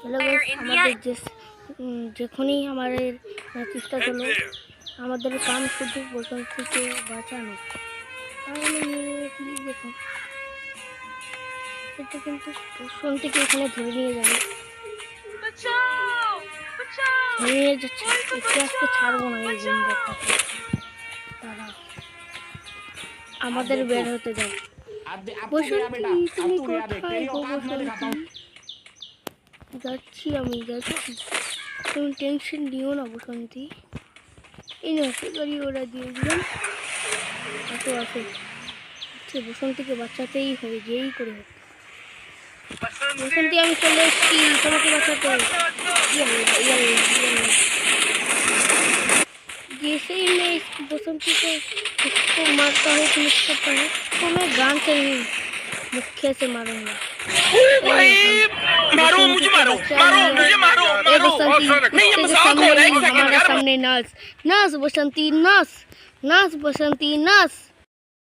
Hello guys, আমাদের যখনই আমাদের চেষ্টা চলো আমাদের কাম শুধু বসন্ত থেকে বাঁচানো। তাহলে দেখুন এটা কিন্তু বসন্তকে এখানে ধরে নিয়ে যাবে, ধরে নিয়ে যাচ্ছে। একটু আজকে ছাড়বো না এই জিনটাকে, তারা আমাদের বের হতে দাও। বসন্তী তুমি কোথায় গো বসন্তী? যাচ্ছি, আমি যাচ্ছি, তুমি টেনশন নিও না বসন্তী। এই নষ্ট গাড়ি ওরা দিয়ে দিলাম, আসো আসো। আচ্ছা, বসন্তীকে বাঁচাতেই হবে, যেই করে হোক। বসন্তী আমি চলে এসেছি তোমাকে বাঁচাতে। जैसे ही मैं इस बसंती को इसको मारता हूँ फिनिश करता हूँ तो मैं गान से ही मुख्य से मारूंगा। मारो मुझे, मारो मारो मुझे, मारो मारो। हमारे सामने नाच नाच बसंती, नाच नाच बसंती, नाच।